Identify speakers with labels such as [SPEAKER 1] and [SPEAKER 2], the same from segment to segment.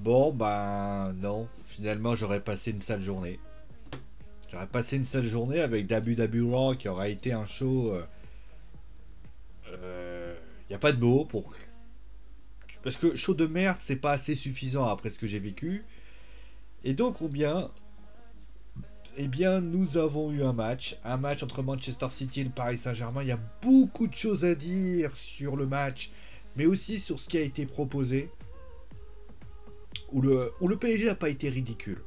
[SPEAKER 1] Bon, ben non. Finalement, j'aurais passé une sale journée. J'aurais passé une sale journée avec Dabu Raw qui aurait été un show. Y a pas de mots pour. Parce que show de merde, c'est pas assez suffisant après ce que j'ai vécu. Et donc, eh bien, nous avons eu un match entre Manchester City et le Paris Saint-Germain. Il y a beaucoup de choses à dire sur le match, mais aussi sur ce qui a été proposé. Où le PSG n'a pas été ridicule.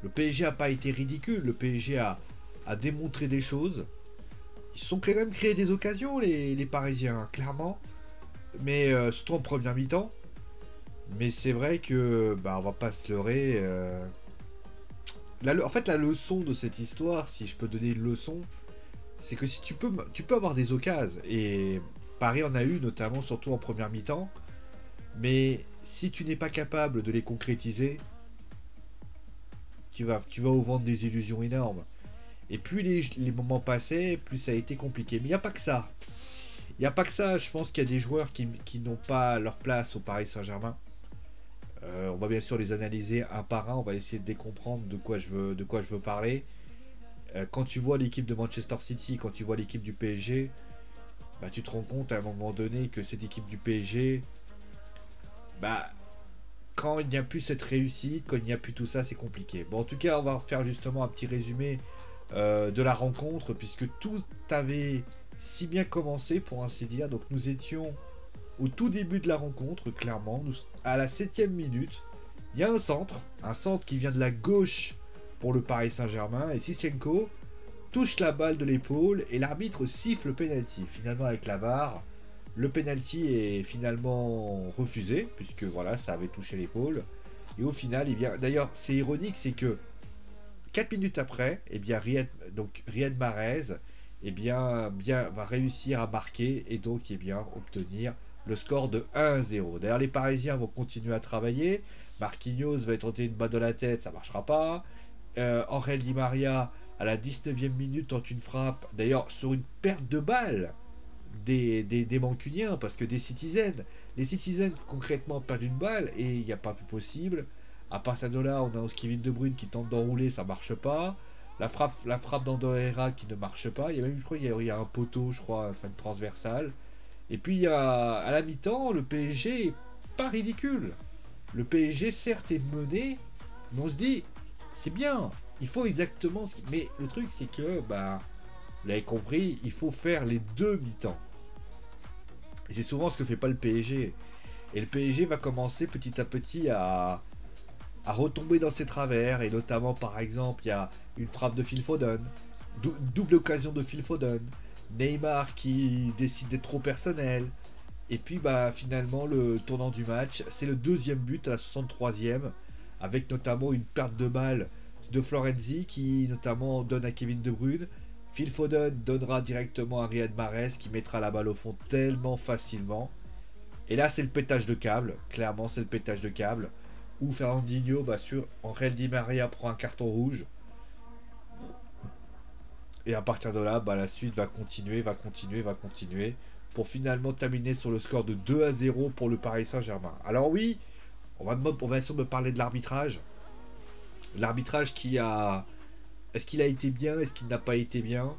[SPEAKER 1] Le PSG n'a pas été ridicule. Le PSG a démontré des choses. Ils se sont quand même créé des occasions, les Parisiens, hein, clairement. Mais surtout en première mi-temps. Mais c'est vrai que, bah, on va pas se leurrer. En fait, la leçon de cette histoire, si je peux donner une leçon, c'est que si tu peux avoir des occasions. Et Paris en a eu, notamment, surtout en première mi-temps. Mais si tu n'es pas capable de les concrétiser, tu vas au vendre des illusions énormes. Et plus les moments passaient, plus ça a été compliqué. Mais il n'y a pas que ça. Il n'y a pas que ça. Je pense qu'il y a des joueurs qui n'ont pas leur place au Paris Saint-Germain. On va bien sûr les analyser un par un. On va essayer de décomprendre de quoi je veux parler. Quand tu vois l'équipe de Manchester City, quand tu vois l'équipe du PSG, bah, tu te rends compte à un moment donné que cette équipe du PSG, bah, quand il n'y a plus cette réussite, quand il n'y a plus tout ça, c'est compliqué. Bon, en tout cas, on va faire justement un petit résumé de la rencontre, puisque tout avait si bien commencé, pour ainsi dire. Donc nous étions au tout début de la rencontre, clairement. À la 7e minute, il y a un centre qui vient de la gauche pour le Paris Saint-Germain, et Sichenko touche la balle de l'épaule, et l'arbitre siffle le penalty. Finalement, avec la VAR, le penalty est finalement refusé, puisque voilà, ça avait touché l'épaule. Et au final, il vient. D'ailleurs, c'est ironique, c'est que 4 minutes après, eh bien, Riyad Mahrez va réussir à marquer et donc obtenir le score de 1-0. D'ailleurs, les Parisiens vont continuer à travailler. Marquinhos va tenter une balle de la tête, ça ne marchera pas. Angel Di Maria, à la 19e minute, tente une frappe. D'ailleurs, sur une perte de balle des Mancuniens, parce que les Citizens concrètement perdent une balle et il n'y a pas plus possible. À partir de là, on a Kevin De Bruyne qui tente d'enrouler, ça marche pas. La frappe d'Andorra qui ne marche pas. Il y a même, je crois, il y a un poteau, je crois, enfin une transversale. Et puis à la mi-temps, le PSG est pas ridicule. Le PSG certes est mené, mais on se dit, c'est bien, il faut exactement ce qui... Mais le truc c'est que, bah, vous l'avez compris, il faut faire les deux mi-temps. Et c'est souvent ce que fait pas le PSG. Et le PSG va commencer petit à petit à retomber dans ses travers. Et notamment, par exemple, il y a une frappe de Phil Foden. Double occasion de Phil Foden. Neymar qui décide d'être trop personnel. Et puis, bah, finalement, le tournant du match, c'est le deuxième but à la 63e. Avec notamment une perte de balle de Florenzi qui notamment donne à Kevin De Bruyne. Phil Foden donnera directement à Riyad Mahrez qui mettra la balle au fond tellement facilement. Et là, c'est le pétage de câble. Clairement, c'est le pétage de câble. Où Fernandinho, bah, sur Angel Di Maria prend un carton rouge. Et à partir de là, bah, la suite va continuer, va continuer, va continuer. Pour finalement terminer sur le score de 2-0 pour le Paris Saint-Germain. Alors oui, on va essayer de me parler de l'arbitrage. L'arbitrage qui a... Est-ce qu'il a été bien? Est-ce qu'il n'a pas été bien?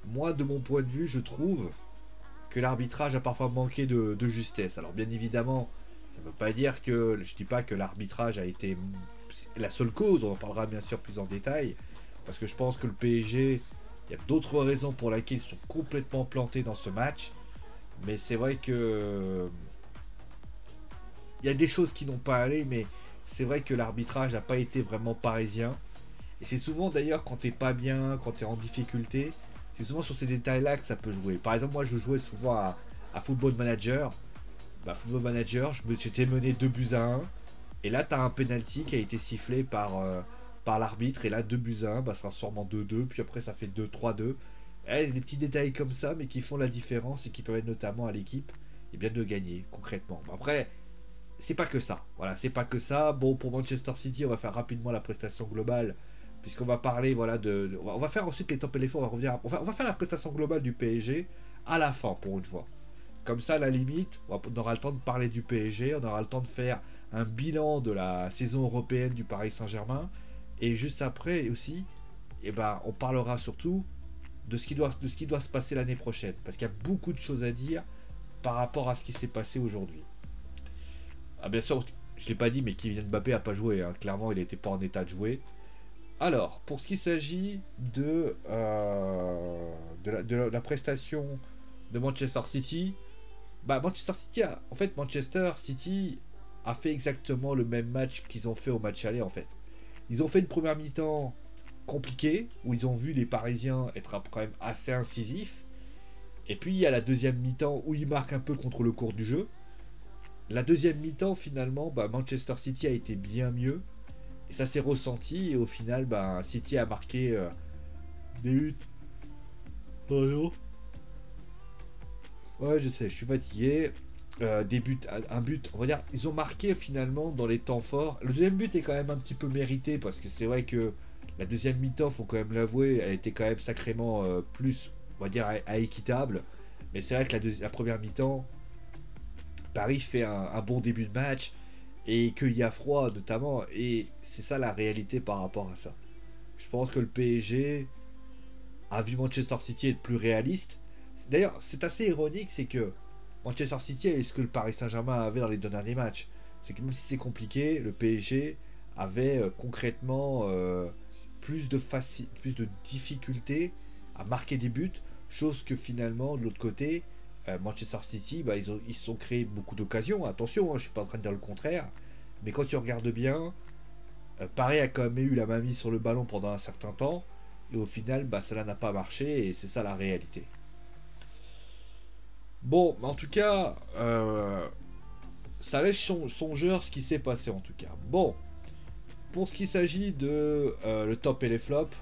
[SPEAKER 1] Moi, de mon point de vue, je trouve que l'arbitrage a parfois manqué de justesse. Alors bien évidemment, ça ne veut pas dire que... Je dis pas que l'arbitrage a été la seule cause, on en parlera bien sûr plus en détail, parce que je pense que le PSG, il y a d'autres raisons pour lesquelles ils sont complètement plantés dans ce match, mais c'est vrai que... Il y a des choses qui n'ont pas allé, mais c'est vrai que l'arbitrage n'a pas été vraiment parisien. Et c'est souvent d'ailleurs quand t'es pas bien, quand t'es en difficulté, c'est souvent sur ces détails-là que ça peut jouer. Par exemple, moi je jouais souvent à Football Manager. Bah, Football Manager, j'étais mené 2 buts à 1. Et là, t'as un penalty qui a été sifflé par l'arbitre. Et là, 2 buts à 1, bah, ça transforme en 2-2. Puis après, ça fait 2-3-2. C'est des petits détails comme ça, mais qui font la différence et qui permettent notamment à l'équipe de gagner concrètement. Après, c'est pas que ça. Voilà, c'est pas que ça. Bon, pour Manchester City, on va faire rapidement la prestation globale, puisqu'on va parler, voilà, on va faire ensuite les top et les faux. On va faire la prestation globale du PSG à la fin, pour une fois. Comme ça, à la limite, on aura le temps de parler du PSG, on aura le temps de faire un bilan de la saison européenne du Paris Saint-Germain. Et juste après aussi, eh ben, on parlera surtout de ce qui doit se passer l'année prochaine. Parce qu'il y a beaucoup de choses à dire par rapport à ce qui s'est passé aujourd'hui. Ah, bien sûr, je ne l'ai pas dit, mais Kylian Mbappé n'a pas joué. Hein. Clairement, il n'était pas en état de jouer. Alors, pour ce qui s'agit de la prestation de Manchester City, bah Manchester City a fait exactement le même match qu'ils ont fait au match aller en fait. Ils ont fait une première mi-temps compliquée où ils ont vu les Parisiens être quand même assez incisifs. Et puis il y a la deuxième mi-temps où ils marquent un peu contre le cours du jeu. La deuxième mi-temps finalement, bah, Manchester City a été bien mieux. Et ça s'est ressenti et au final, bah, City a marqué des buts. Oh non. Ouais, je sais, je suis fatigué. Des buts, un but, on va dire, ils ont marqué finalement dans les temps forts. Le deuxième but est quand même un petit peu mérité parce que c'est vrai que la deuxième mi-temps, faut quand même l'avouer, elle était quand même sacrément plus, on va dire, à équitable. Mais c'est vrai que la première mi-temps, Paris fait un bon début de match et qu'il y a froid notamment. Et c'est ça la réalité par rapport à ça. Je pense que le PSG a vu Manchester City être plus réaliste. D'ailleurs, c'est assez ironique, c'est que Manchester City est ce que le Paris Saint-Germain avait dans les deux derniers matchs. C'est que même si c'était compliqué, le PSG avait concrètement plus de difficultés à marquer des buts, chose que finalement, de l'autre côté, Manchester City, bah, ils se sont créés beaucoup d'occasions. Attention, hein, je ne suis pas en train de dire le contraire, mais quand tu regardes bien, Paris a quand même eu la main mise sur le ballon pendant un certain temps, et au final, bah, cela n'a pas marché, et c'est ça la réalité. Bon, en tout cas, ça laisse songeur ce qui s'est passé en tout cas. Bon, pour ce qui s'agit de le top et les flops,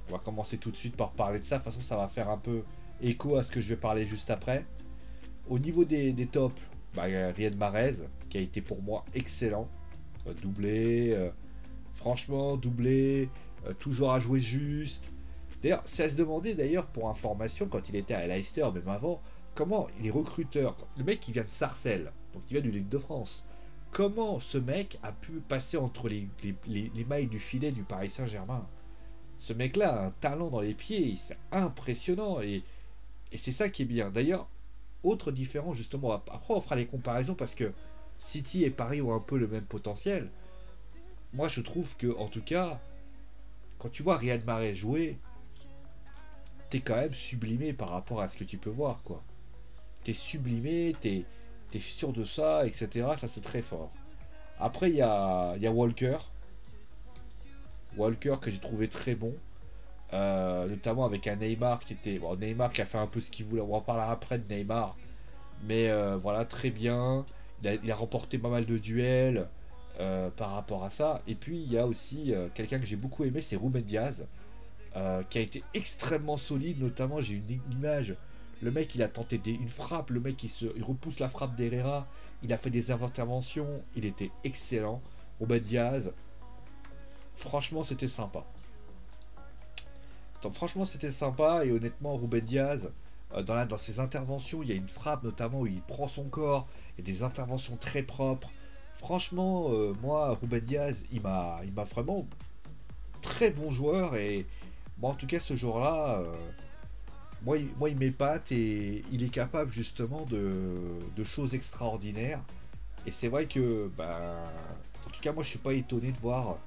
[SPEAKER 1] on va commencer tout de suite par parler de ça. De toute façon, ça va faire un peu écho à ce que je vais parler juste après. Au niveau des tops, bah, il y a Riyad Mahrez, qui a été pour moi excellent. Doublé, franchement, doublé, toujours à jouer juste. D'ailleurs, c'est à se demander d'ailleurs, pour information, quand il était à Leicester, même avant, comment les recruteurs, le mec qui vient de Sarcelles, donc qui vient de Ligue de France, comment ce mec a pu passer entre les mailles du filet du Paris Saint-Germain. Ce mec-là a un talent dans les pieds, c'est impressionnant, et c'est ça qui est bien. D'ailleurs, autre différence justement, après on fera les comparaisons parce que City et Paris ont un peu le même potentiel. Moi je trouve que, en tout cas, quand tu vois Riyad Mahrez jouer, t'es quand même sublimé par rapport à ce que tu peux voir, quoi. T'es sublimé, t'es sûr de ça, etc. Ça, c'est très fort. Après, il y a Walker. Walker que j'ai trouvé très bon. Notamment avec un Neymar qui était. Bon, Neymar qui a fait un peu ce qu'il voulait. On en parlera après de Neymar. Mais voilà, très bien. Il a remporté pas mal de duels par rapport à ça. Et puis, il y a aussi quelqu'un que j'ai beaucoup aimé, c'est Ruben Diaz. Qui a été extrêmement solide. Notamment, j'ai une image. Le mec, il a tenté une frappe. Le mec, il repousse la frappe d'Herrera. Il a fait des interventions. Il était excellent. Ruben Diaz. Franchement, c'était sympa. Donc, franchement, c'était sympa. Et honnêtement, Ruben Diaz, dans ses interventions, il y a une frappe notamment où il prend son corps. Il y a des interventions très propres. Franchement, moi, Ruben Diaz, il m'a vraiment très bon joueur. Et bon, en tout cas, ce jour-là, moi, il m'épate et il est capable justement de choses extraordinaires. Et c'est vrai que, bah, en tout cas, moi, je suis pas étonné de voir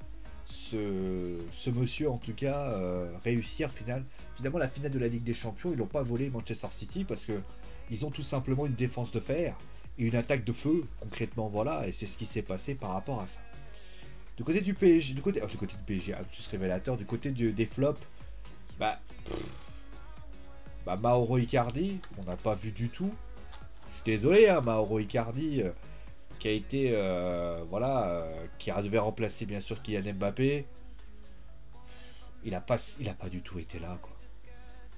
[SPEAKER 1] ce monsieur, en tout cas, réussir finalement la finale de la Ligue des Champions. Ils n'ont pas volé Manchester City parce que ils ont tout simplement une défense de fer et une attaque de feu, concrètement, voilà. Et c'est ce qui s'est passé par rapport à ça. Du côté du PSG, du côté du PSG, plus révélateur, du côté des flops, bah, Mauro Icardi, on n'a pas vu du tout. Je suis désolé, hein, Mauro Icardi, qui a été, qui devait remplacer bien sûr Kylian Mbappé. Il a pas du tout été là, quoi.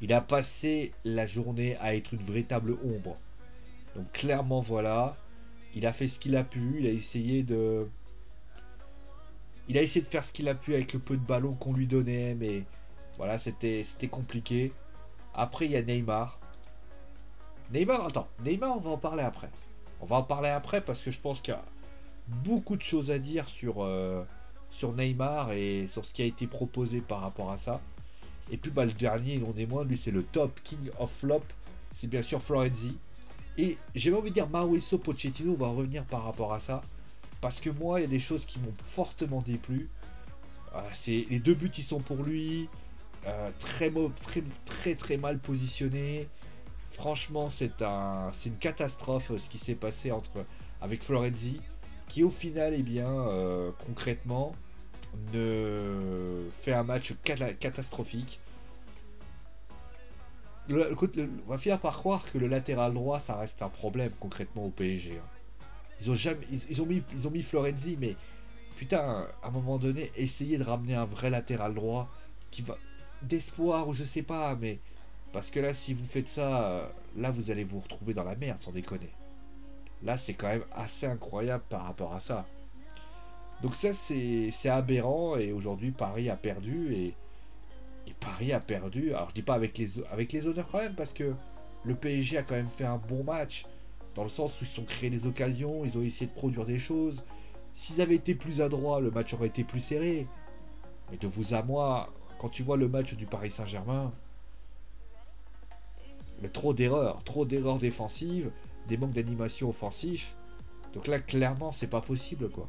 [SPEAKER 1] Il a passé la journée à être une véritable ombre. Donc clairement, voilà, il a fait ce qu'il a pu. Il a essayé de faire ce qu'il a pu avec le peu de ballon qu'on lui donnait, mais voilà, c'était compliqué. Après, il y a Neymar. Neymar, on va en parler après. On va en parler après parce que je pense qu'il y a beaucoup de choses à dire sur Neymar et sur ce qui a été proposé par rapport à ça. Et puis bah, le dernier, non des moindres, lui c'est le top King of Flop, c'est bien sûr Florenzi. Et j'ai envie de dire Mauricio Pochettino va revenir par rapport à ça. Parce que moi, il y a des choses qui m'ont fortement déplu. C'est les deux buts qui sont pour lui. Très mal positionné. Franchement, c'est une catastrophe ce qui s'est passé avec Florenzi, qui au final, eh bien, concrètement, fait un match catastrophique. On va finir par croire que le latéral droit, ça reste un problème concrètement au PSG. Hein. Ils ont mis Florenzi, mais putain, à un moment donné, essayez de ramener un vrai latéral droit qui va d'espoir ou je sais pas, mais parce que là, si vous faites ça, là, vous allez vous retrouver dans la merde, sans déconner. Là, c'est quand même assez incroyable par rapport à ça. Donc ça, c'est aberrant et aujourd'hui, Paris a perdu et Paris a perdu. Alors je dis pas avec les honneurs quand même parce que le PSG a quand même fait un bon match dans le sens où ils se sont créés des occasions, ils ont essayé de produire des choses. S'ils avaient été plus adroits, le match aurait été plus serré. Mais de vous à moi, quand tu vois le match du Paris Saint-Germain, mais trop d'erreurs défensives, des manques d'animation offensif. Donc là, clairement, c'est pas possible quoi.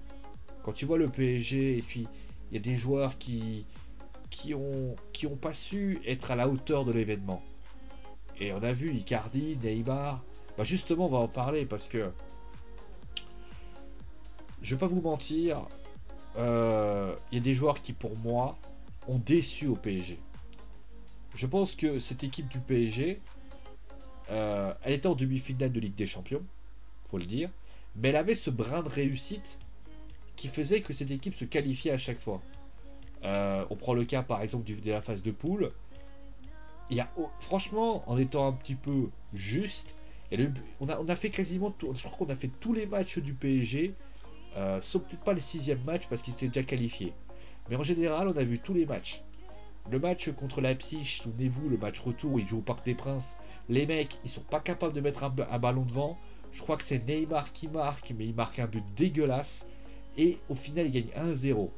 [SPEAKER 1] Quand tu vois le PSG et puis il y a des joueurs qui ont pas su être à la hauteur de l'événement. Et on a vu Icardi, Neymar. Bah justement, on va en parler parce que je vais pas vous mentir, il y a des joueurs qui pour moi ont déçu au PSG. Je pense que cette équipe du PSG, elle était en demi-finale de Ligue des Champions, faut le dire, mais elle avait ce brin de réussite qui faisait que cette équipe se qualifiait à chaque fois. On prend le cas par exemple de la phase de poule. Franchement, en étant un petit peu juste, on a fait quasiment tout, je crois qu'on a fait tous les matchs du PSG, sauf peut-être pas le sixième match parce qu'ils étaient déjà qualifiés. Mais en général, on a vu tous les matchs. Le match contre Leipzig, souvenez-vous, le match retour où ils jouent au Parc des Princes. Les mecs, ils sont pas capables de mettre un ballon devant. Je crois que c'est Neymar qui marque, mais il marque un but dégueulasse. Et au final, ils gagnent 1-0.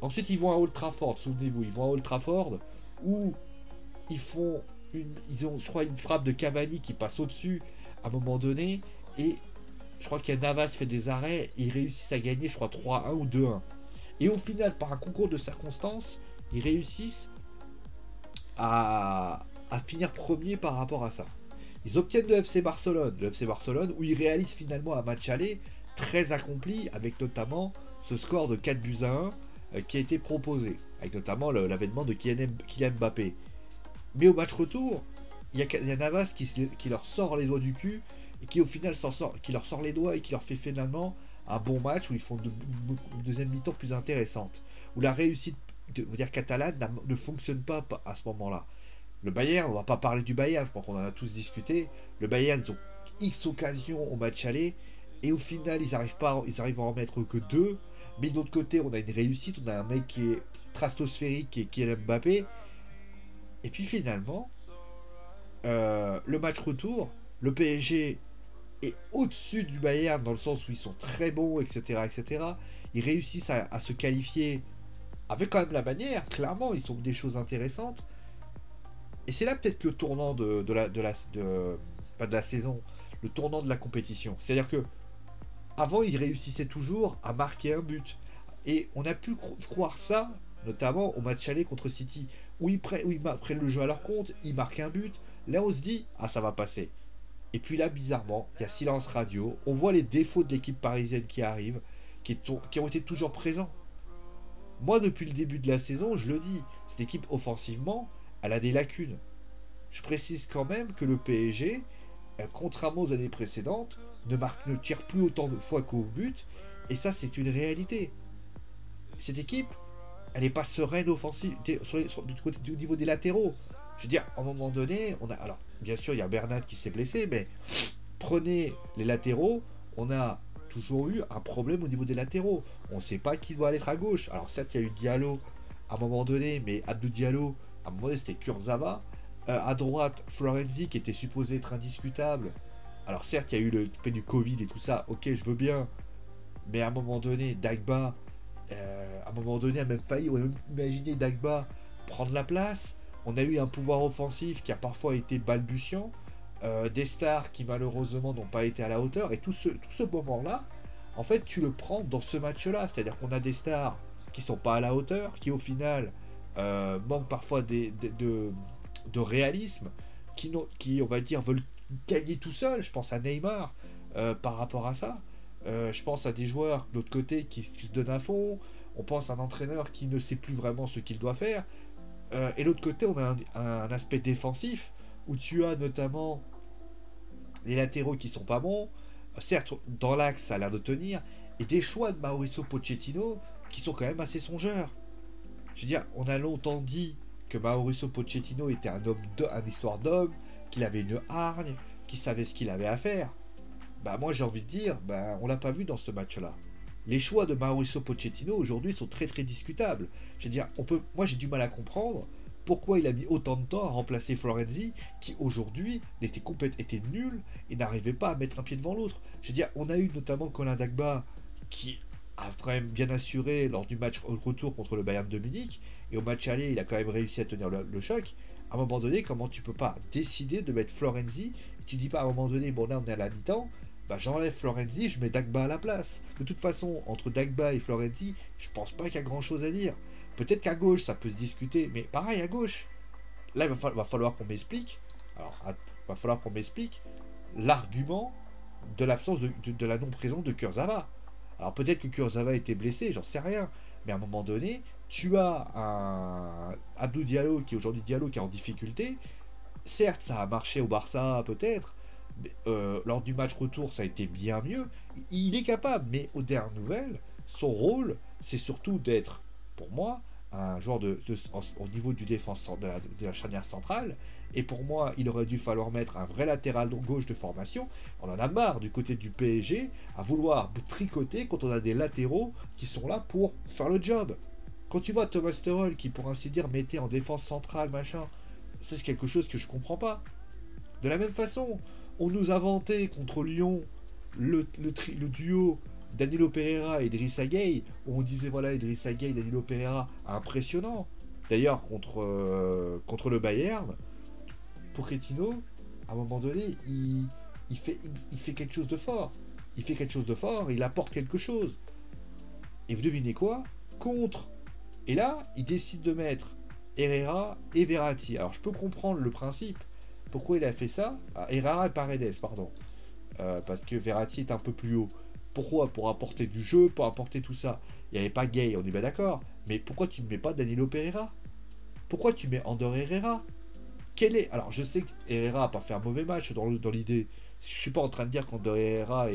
[SPEAKER 1] Ensuite, ils vont à Old Trafford, souvenez-vous, ils vont à Old Trafford où ils ont, je crois, une frappe de Cavani qui passe au-dessus à un moment donné. Et je crois qu'il y a Navas fait des arrêts. Et ils réussissent à gagner, je crois, 3-1 ou 2-1. Et au final, par un concours de circonstances, ils réussissent à finir premier par rapport à ça. Ils obtiennent le FC Barcelone où ils réalisent finalement un match aller très accompli avec notamment ce score de 4 buts à 1 qui a été proposé, avec notamment l'avènement de Kylian Mbappé. Mais au match retour, il y a Navas qui leur sort les doigts du cul et qui au final qui leur sort les doigts et qui leur fait finalement un bon match où ils font une deuxième mi-temps plus intéressante, où la réussite catalane ne fonctionne pas à ce moment-là. Le Bayern, on va pas parler du Bayern, je pense qu'on en a tous discuté. Le Bayern, ils ont X occasions au match aller et au final, ils arrivent à en mettre que 2. Mais de l'autre côté, on a une réussite, on a un mec qui est stratosphérique qui est Mbappé. Et puis finalement, le match retour, le PSG est au-dessus du Bayern dans le sens où ils sont très bons, etc. etc. Ils réussissent à se qualifier avec quand même la manière, clairement, ils ont des choses intéressantes. Et c'est là peut-être le tournant pas de la saison, le tournant de la compétition. C'est-à-dire que avant, ils réussissaient toujours à marquer un but. Et on a pu croire ça, notamment au match aller contre City, où ils prennent le jeu à leur compte, ils marquent un but. Là, on se dit, ah, ça va passer. Et puis là, bizarrement, il y a silence radio. On voit les défauts de l'équipe parisienne qui arrivent, qui ont été toujours présents. Moi, depuis le début de la saison, je le dis, cette équipe offensivement, elle a des lacunes. Je précise quand même que le PSG, contrairement aux années précédentes, ne tire plus autant de fois qu'au but. Et ça, c'est une réalité. Cette équipe, elle n'est pas sereine offensive du niveau des latéraux. Je veux dire, à un moment donné, alors, bien sûr, il y a Bernat qui s'est blessé, mais prenez les latéraux, on a toujours eu un problème au niveau des latéraux. On ne sait pas qui doit aller à gauche. Alors certes, il y a eu Diallo à un moment donné, mais Abdou Diallo, à un moment donné, c'était Kurzawa. À droite, Florenzi, qui était supposé être indiscutable. Alors certes, il y a eu le fait du Covid et tout ça, ok, je veux bien. Mais à un moment donné, Dagba, à un moment donné, a même failli. On a même imaginé Dagba prendre la place. On a eu un pouvoir offensif qui a parfois été balbutiant. Des stars qui malheureusement n'ont pas été à la hauteur. Et tout ce moment-là, en fait, tu le prends dans ce match-là. C'est-à-dire qu'on a des stars qui sont pas à la hauteur, qui au final manquent parfois de réalisme, qui, on va dire, veulent gagner tout seul. Je pense à Neymar par rapport à ça. Je pense à des joueurs de l'autre côté qui se donnent à fond. On pense à un entraîneur qui ne sait plus vraiment ce qu'il doit faire. Et l'autre côté, on a un aspect défensif où tu as notamment les latéraux qui sont pas bons. Certes, dans l'axe, ça a l'air de tenir. Et des choix de Mauricio Pochettino qui sont quand même assez songeurs. Je veux dire, on a longtemps dit que Mauricio Pochettino était un histoire d'homme, qu'il avait une hargne, qu'il savait ce qu'il avait à faire. Bah moi j'ai envie de dire, bah, on l'a pas vu dans ce match-là. Les choix de Mauricio Pochettino aujourd'hui sont très très discutables. Je veux dire, moi j'ai du mal à comprendre pourquoi il a mis autant de temps à remplacer Florenzi, qui aujourd'hui était nul et n'arrivait pas à mettre un pied devant l'autre. Je veux dire, on a eu notamment Colin Dagba qui a quand même bien assuré lors du match retour contre le Bayern de Munich, et au match aller, il a quand même réussi à tenir le choc. À un moment donné, comment tu peux pas décider de mettre Florenzi, et tu dis pas à un moment donné, bon là on est à la mi-temps, bah j'enlève Florenzi, je mets Dagba à la place. De toute façon, entre Dagba et Florenzi, je pense pas qu'il y a grand chose à dire. Peut-être qu'à gauche, ça peut se discuter, mais pareil à gauche. Là, va falloir qu'on m'explique. Alors, va falloir qu'on m'explique l'argument de l'absence de la non-présence de Kurzawa. Alors peut-être que Kurzawa était blessé, j'en sais rien. Mais à un moment donné, tu as un Abdou Diallo qui aujourd'hui Diallo qui est en difficulté. Certes, ça a marché au Barça peut-être. Lors du match retour, ça a été bien mieux. Il est capable, mais aux dernières nouvelles, son rôle, c'est surtout d'être, pour moi, un joueur au niveau du défense de la charnière centrale. Et pour moi, il aurait dû falloir mettre un vrai latéral gauche de formation. On en a marre du côté du PSG à vouloir tricoter quand on a des latéraux qui sont là pour faire le job. Quand tu vois Thomas Tuchel qui, pour ainsi dire, mettait en défense centrale, machin, c'est quelque chose que je comprends pas. De la même façon, on nous a vanté contre Lyon le duo Danilo Pereira et Idrissa Gueye, où on disait voilà, Idrissa Gueye, Danilo Pereira, impressionnant. D'ailleurs, contre le Bayern, Pochettino, à un moment donné, il fait quelque chose de fort. Il fait quelque chose de fort, il apporte quelque chose. Et vous devinez quoi? Contre. Et là, il décide de mettre Herrera et Verratti. Alors, je peux comprendre le principe. Pourquoi il a fait ça? Herrera et Paredes, pardon. Parce que Verratti est un peu plus haut. Pourquoi? Pour apporter du jeu, pour apporter tout ça. Il n'y avait pas Gay, on est bien d'accord. Mais pourquoi tu ne mets pas Danilo Pereira? Pourquoi tu mets Ander Herrera? Alors, je sais que Herrera n'a pas fait un mauvais match dans l'idée. Je ne suis pas en train de dire qu'Ander Herrera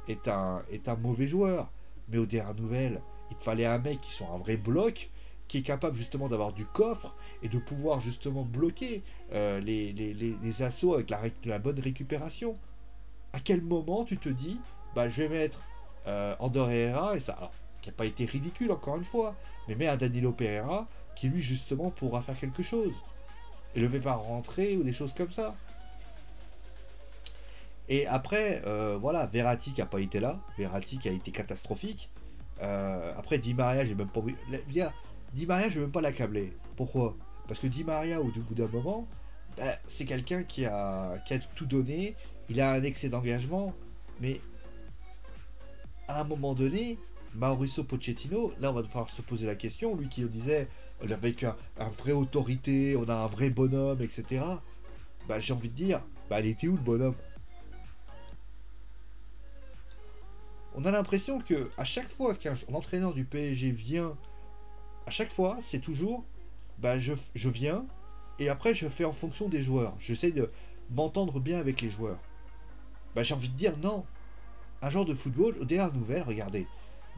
[SPEAKER 1] est un mauvais joueur. Mais aux dernières nouvelles, il fallait un mec qui soit un vrai bloc, qui est capable justement d'avoir du coffre et de pouvoir justement bloquer les assauts avec la bonne récupération. À quel moment tu te dis, bah je vais mettre Ander Herrera, et ça, alors, qui n'a pas été ridicule encore une fois, mais mets un Danilo Pereira qui lui justement pourra faire quelque chose. Et le fait pas rentrer ou des choses comme ça. Et après, voilà, Verratti qui n'a pas été là, Verratti qui a été catastrophique. Après, Di Maria, j'ai même pas envie. Di Maria, je vais même pas l'accabler. Pourquoi? Parce que Di Maria, au bout d'un moment, bah, c'est quelqu'un qui a tout donné, il a un excès d'engagement, mais à un moment donné, Mauricio Pochettino, là on va devoir se poser la question, lui qui disait, avec un vrai autorité, on a un vrai bonhomme, etc. Bah j'ai envie de dire, bah elle était où le bonhomme? On a l'impression que à chaque fois qu'un entraîneur du PSG vient, à chaque fois, c'est toujours, bah je viens, et après je fais en fonction des joueurs. J'essaie de m'entendre bien avec les joueurs. Bah j'ai envie de dire non. Un genre de football, aux dernières nouvelles, regardez.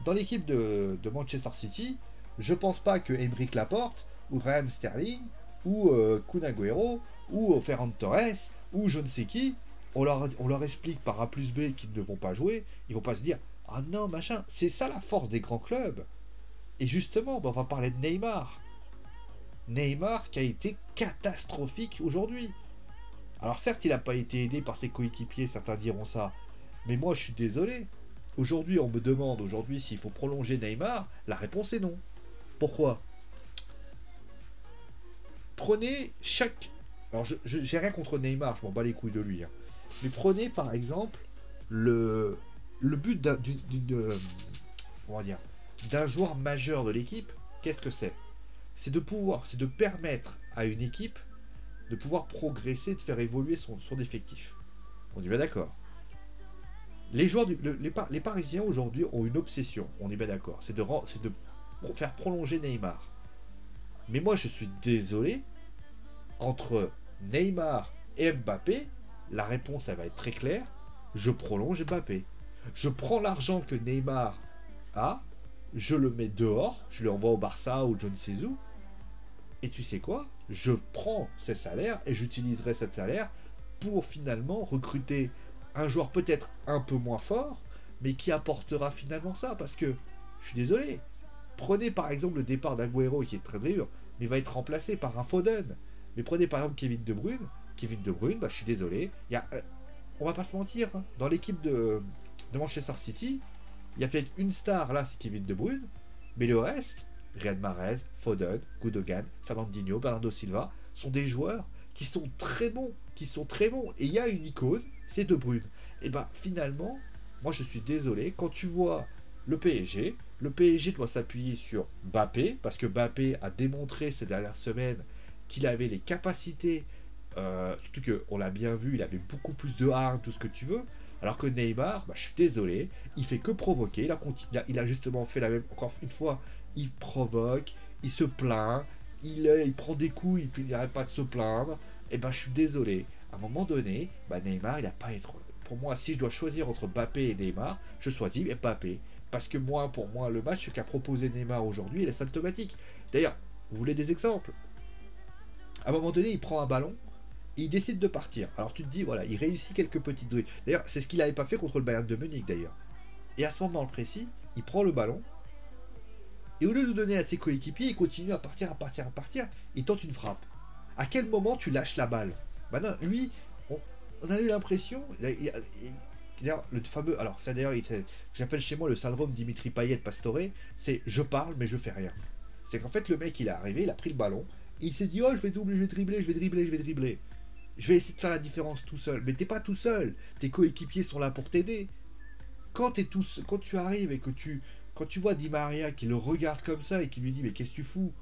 [SPEAKER 1] Dans l'équipe de Manchester City, je pense pas que Emerick Laporte, ou Raheem Sterling, ou Kun Agüero, ou Ferran Torres, ou je ne sais qui, on leur explique par A plus B qu'ils ne vont pas jouer, ils vont pas se dire ah non machin, c'est ça la force des grands clubs. Et justement, on va parler de Neymar. Neymar qui a été catastrophique aujourd'hui. Alors certes, il n'a pas été aidé par ses coéquipiers, certains diront ça, mais moi je suis désolé. Aujourd'hui, on me demande aujourd'hui s'il faut prolonger Neymar. La réponse est non. Pourquoi? Prenez chaque... Alors, j'ai rien contre Neymar, je m'en bats les couilles de lui. Hein. Mais prenez par exemple le but on va dire, d'un joueur majeur de l'équipe. Qu'est-ce que c'est? C'est de permettre à une équipe de pouvoir progresser, de faire évoluer son effectif. On est bien d'accord. Les joueurs, les Parisiens aujourd'hui ont une obsession, on est bien d'accord, c'est de faire prolonger Neymar. Mais moi je suis désolé, entre Neymar et Mbappé, la réponse elle va être très claire, je prolonge Mbappé. Je prends l'argent que Neymar a, je le mets dehors, je l'envoie au Barça ou je ne sais où, et tu sais quoi? Je prends ces salaires et j'utiliserai ce salaire pour finalement recruter un joueur peut-être un peu moins fort, mais qui apportera finalement ça. Parce que, je suis désolé, prenez par exemple le départ d'Aguero qui est très dur, mais il va être remplacé par un Foden. Mais prenez par exemple Kevin De Bruyne. Kevin De Bruyne, bah, je suis désolé, on va pas se mentir, hein, dans l'équipe de Manchester City, il y a peut-être une star là, c'est Kevin De Bruyne, mais le reste, Riyad Mahrez, Foden, Gundogan, Fernandinho, Bernardo Silva, sont des joueurs qui sont très bons, Et il y a une icône, c'est De Bruyne. Et ben finalement, moi je suis désolé, quand tu vois le PSG doit s'appuyer sur Mbappé, parce que Mbappé a démontré ces dernières semaines qu'il avait les capacités, surtout qu'on l'a bien vu, il avait beaucoup plus de hargne, tout ce que tu veux. Alors que Neymar, bah, je suis désolé, il fait que provoquer. Il a justement fait la même, encore une fois, il provoque, il se plaint, il prend des coups, il n'arrête pas de se plaindre. Et ben je suis désolé. À un moment donné, bah, Neymar, il n'a pas à être. Pour moi, si je dois choisir entre Mbappé et Neymar, je choisis Mbappé. Parce que moi, pour moi, le match qu'a proposé Neymar aujourd'hui, il est symptomatique. D'ailleurs, vous voulez des exemples? À un moment donné, il prend un ballon, et il décide de partir. Alors tu te dis, voilà, il réussit quelques petites dribbles. D'ailleurs, c'est ce qu'il n'avait pas fait contre le Bayern de Munich, d'ailleurs. Et à ce moment précis, il prend le ballon, et au lieu de le donner à ses coéquipiers, il continue à partir, il tente une frappe. À quel moment tu lâches la balle? Maintenant, lui, on a eu l'impression, d'ailleurs, le fameux, alors ça d'ailleurs, j'appelle chez moi le syndrome Dimitri Payet Pastore, c'est je parle mais je fais rien. C'est qu'en fait le mec il est arrivé, il a pris le ballon, et il s'est dit oh je vais doubler, je vais dribbler, je vais dribbler, je vais dribbler. Je vais essayer de faire la différence tout seul. Mais t'es pas tout seul. Tes coéquipiers sont là pour t'aider. Quand tu arrives et quand tu vois Di Maria qui le regarde comme ça et qui lui dit mais qu'est-ce que tu fous?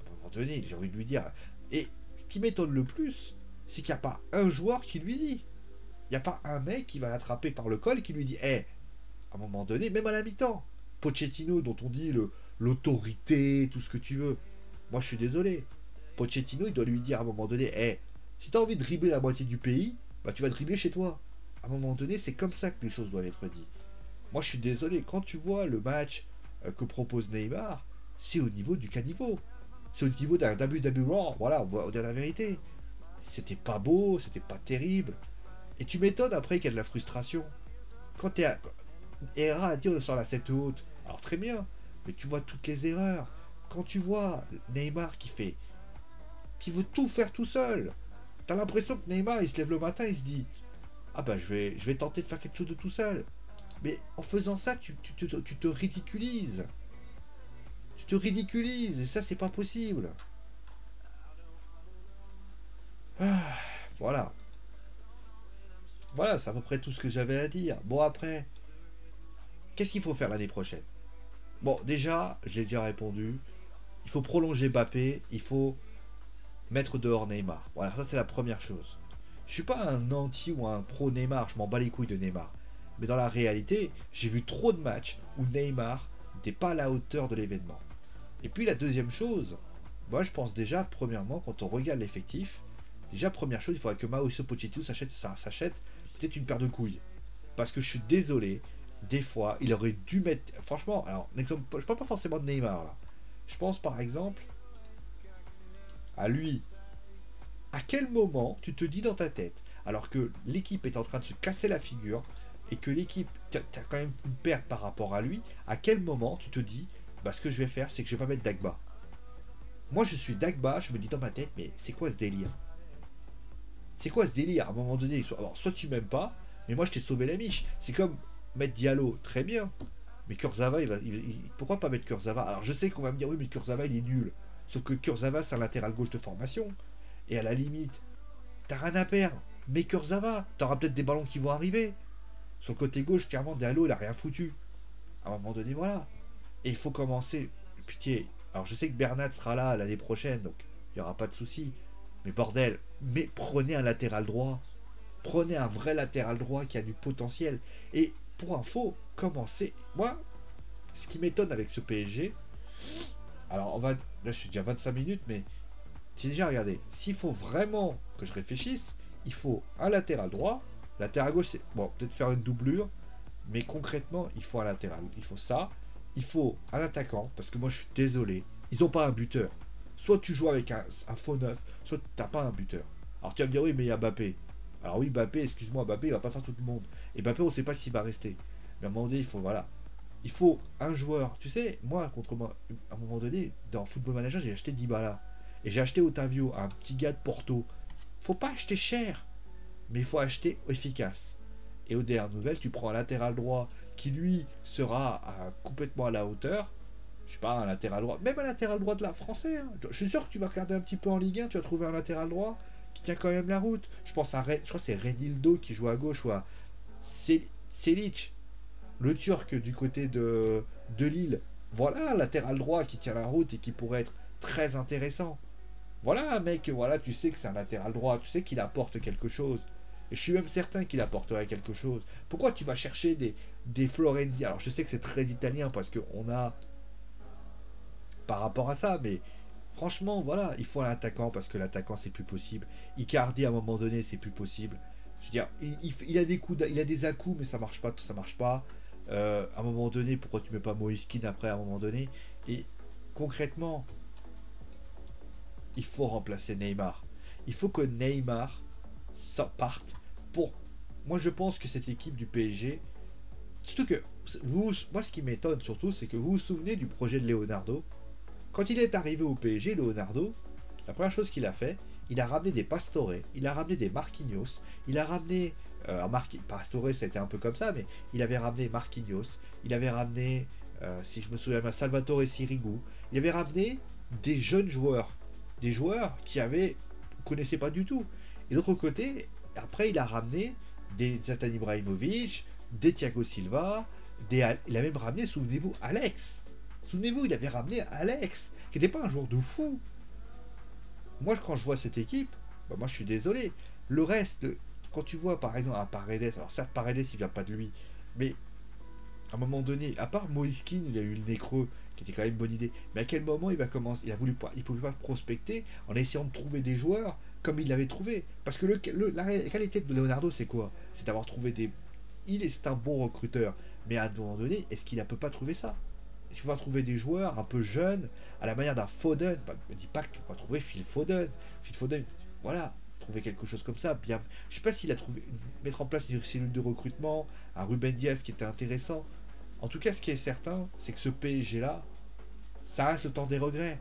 [SPEAKER 1] À un moment donné, j'ai envie de lui dire. Et ce qui m'étonne le plus, c'est qu'il n'y a pas un joueur qui lui dit. Il n'y a pas un mec qui va l'attraper par le col et qui lui dit à un moment donné, même à la mi-temps, Pochettino dont on dit l'autorité, tout ce que tu veux. Moi je suis désolé. Pochettino il doit lui dire à un moment donné si tu as envie de dribbler la moitié du pays, bah tu vas dribbler chez toi. À un moment donné, c'est comme ça que les choses doivent être dites. Moi, je suis désolé, quand tu vois le match que propose Neymar, c'est au niveau du caniveau. C'est au niveau d'un WWE Raw, voilà, on va dire la vérité. C'était pas beau, c'était pas terrible. Et tu m'étonnes après qu'il y a de la frustration. Quand t'es à... Hera a dit on sort la tête haute. Alors très bien, mais tu vois toutes les erreurs. Quand tu vois Neymar qui veut tout faire tout seul, t'as l'impression que Neymar, il se lève le matin, il se dit ah bah je vais tenter de faire quelque chose de tout seul. Mais en faisant ça, tu te ridiculises. Tu te ridiculises, et ça, c'est pas possible. Ah, voilà. Voilà, c'est à peu près tout ce que j'avais à dire. Bon, après, qu'est-ce qu'il faut faire l'année prochaine? Bon, déjà, je l'ai déjà répondu. Il faut prolonger Mbappé, il faut mettre dehors Neymar. Voilà, ça c'est la première chose. Je suis pas un anti ou un pro Neymar, je m'en bats les couilles de Neymar. Mais dans la réalité, j'ai vu trop de matchs où Neymar n'était pas à la hauteur de l'événement. Et puis la deuxième chose, moi je pense déjà, premièrement, quand on regarde l'effectif, déjà première chose, il faudrait que Mauricio Pochettino s'achète peut-être une paire de couilles. Parce que je suis désolé, des fois, il aurait dû mettre... Franchement, alors, exemple, je parle pas forcément de Neymar là. Je pense par exemple à lui. À quel moment tu te dis dans ta tête, alors que l'équipe est en train de se casser la figure, et que l'équipe, tu as quand même une perte par rapport à lui, à quel moment tu te dis, bah ce que je vais faire, c'est que je vais pas mettre Dagba. Moi je suis Dagba, je me dis dans ma tête, mais c'est quoi ce délire? C'est quoi ce délire? À un moment donné, alors soit tu m'aimes pas, mais moi je t'ai sauvé la miche. C'est comme Mettre Diallo, très bien. Mais Kurzawa, pourquoi pas mettre Kurzawa? Alors je sais qu'on va me dire, oui, mais Kurzawa, il est nul. Sauf que Kurzawa, c'est un latéral gauche de formation. Et à la limite, t'as rien à perdre. Mais Kurzawa, t'auras peut-être des ballons qui vont arriver. Sur le côté gauche, clairement, Diallo, il a rien foutu. À un moment donné, voilà. Et il faut commencer. Pitié. Alors je sais que Bernat sera là l'année prochaine, donc il n'y aura pas de souci. Mais bordel, mais prenez un latéral droit. Prenez un vrai latéral droit qui a du potentiel. Et pour info, commencez. Moi, ce qui m'étonne avec ce PSG, alors on va. Là, je suis déjà 25 minutes, mais j'ai déjà regardé. S'il faut vraiment que je réfléchisse, il faut un latéral droit. Latéral gauche, c'est. Bon, peut-être faire une doublure. Mais concrètement, il faut un latéral. Il faut ça. Il faut un attaquant. Parce que moi, je suis désolé. Ils n'ont pas un buteur. Soit tu joues avec un faux neuf, soit tu n'as pas un buteur. Alors tu vas me dire, oui, mais il y a Mbappé. Alors oui, Mbappé, excuse-moi, Mbappé, il va pas faire tout le monde. Et Mbappé, on ne sait pas s'il va rester. Mais à un moment donné, il faut, voilà. Il faut un joueur. Tu sais, moi, contre moi, à un moment donné, dans Football Manager, j'ai acheté Dybala. Et j'ai acheté Otavio, un petit gars de Porto. Faut pas acheter cher, mais il faut acheter efficace. Et aux dernières nouvelles, tu prends un latéral droit qui lui sera complètement à la hauteur. Je sais pas, un latéral droit, même un latéral droit de la français. Hein. Je suis sûr que tu vas regarder un petit peu en Ligue 1, tu vas trouver un latéral droit qui tient quand même la route. Je pense à je crois que c'est Renildo qui joue à gauche ou à Selic, le Turc du côté de Lille. Voilà un latéral droit qui tient la route et qui pourrait être très intéressant. Voilà un mec, voilà, tu sais que c'est un latéral droit, tu sais qu'il apporte quelque chose. Et je suis même certain qu'il apporterait quelque chose. Pourquoi tu vas chercher des Florenzi? Alors je sais que c'est très italien parce qu'on a par rapport à ça, mais franchement, voilà, il faut un attaquant parce que l'attaquant c'est plus possible. Icardi à un moment donné c'est plus possible. Je veux dire, il a des coups, il a des à-coups, mais ça marche pas, ça marche pas. À un moment donné, pourquoi tu mets pas Moïskine après à un moment donné? Et concrètement, il faut remplacer Neymar. Il faut que Neymar parte pour. Moi, je pense que cette équipe du PSG, surtout que moi, ce qui m'étonne surtout, c'est que vous vous souvenez du projet de Leonardo. Quand il est arrivé au PSG, Leonardo, la première chose qu'il a fait, il a ramené des Pastore, il a ramené des Marquinhos, il a ramené. Pastore, ça a été un peu comme ça, mais il avait ramené Marquinhos, il avait ramené, si je me souviens bien, Salvatore Sirigu, il avait ramené des jeunes joueurs, des joueurs qui avaient connaissaient pas du tout. Et de l'autre côté, après, il a ramené des Zlatan Ibrahimovic, des Thiago Silva, il a même ramené, souvenez-vous, Alex. Souvenez-vous, il avait ramené Alex, qui n'était pas un joueur de fou. Moi, quand je vois cette équipe, bah, moi, je suis désolé. Le reste, quand tu vois, par exemple, un Paredes, alors certes, Paredes, il vient pas de lui, mais à un moment donné, à part Moïskine, il a eu le nez creux, qui était quand même une bonne idée. Mais à quel moment il va commencer? Il a voulu pas, il pouvait pas prospecter en essayant de trouver des joueurs comme il l'avait trouvé. Parce que la qualité de Leonardo, c'est quoi? C'est d'avoir trouvé des. C'est un bon recruteur, mais à un moment donné, est-ce qu'il ne peut pas trouver ça? Est-ce qu'il va trouver des joueurs un peu jeunes, à la manière d'un Foden? Bah, ne me dis pas que tu vas trouver Phil Foden. Phil Foden, voilà, trouver quelque chose comme ça. Bien, je sais pas s'il a trouvé mettre en place une cellule de recrutement, un Ruben Diaz qui était intéressant. En tout cas, ce qui est certain, c'est que ce PSG-là, ça reste le temps des regrets.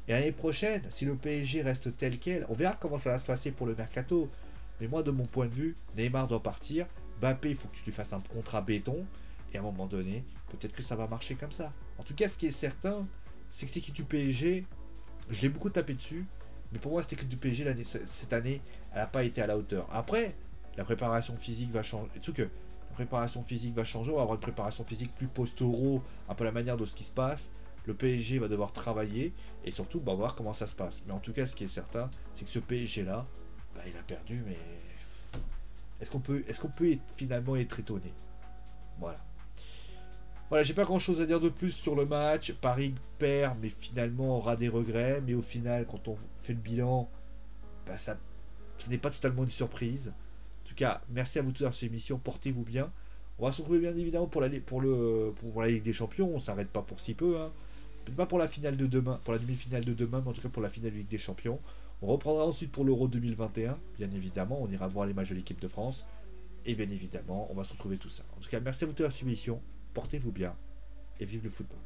[SPEAKER 1] Et l'année prochaine, si le PSG reste tel quel, on verra comment ça va se passer pour le mercato. Mais moi, de mon point de vue, Neymar doit partir. Mbappé, il faut que tu lui fasses un contrat béton. Et à un moment donné, peut-être que ça va marcher comme ça. En tout cas, ce qui est certain, c'est que cette équipe du PSG, je l'ai beaucoup tapé dessus. Mais pour moi, cette équipe du PSG, cette année, elle n'a pas été à la hauteur. Après, la préparation physique va changer. Surtout que la préparation physique va changer. On va avoir une préparation physique plus post-euro, un peu la manière de ce qui se passe. Le PSG va devoir travailler et surtout bah, voir comment ça se passe. Mais en tout cas, ce qui est certain, c'est que ce PSG-là, bah, il a perdu, mais est-ce qu'on peut finalement être étonné? Voilà. Voilà, j'ai pas grand-chose à dire de plus sur le match. Paris perd, mais finalement aura des regrets. Mais au final, quand on fait le bilan, bah, ça, ce n'est pas totalement une surprise. En tout cas, merci à vous tous d'avoir cette émission. Portez-vous bien. On va se retrouver bien évidemment pour la Ligue des Champions. On s'arrête pas pour si peu. Hein. Peut-être pas pour la finale de demain, pour la demi-finale de demain, mais en tout cas pour la finale de Ligue des Champions. On reprendra ensuite pour l'Euro 2021, bien évidemment. On ira voir les matchs de l'équipe de France. Et bien évidemment, on va se retrouver tout ça. En tout cas, merci à vous de votre émission. Portez-vous bien et vive le football.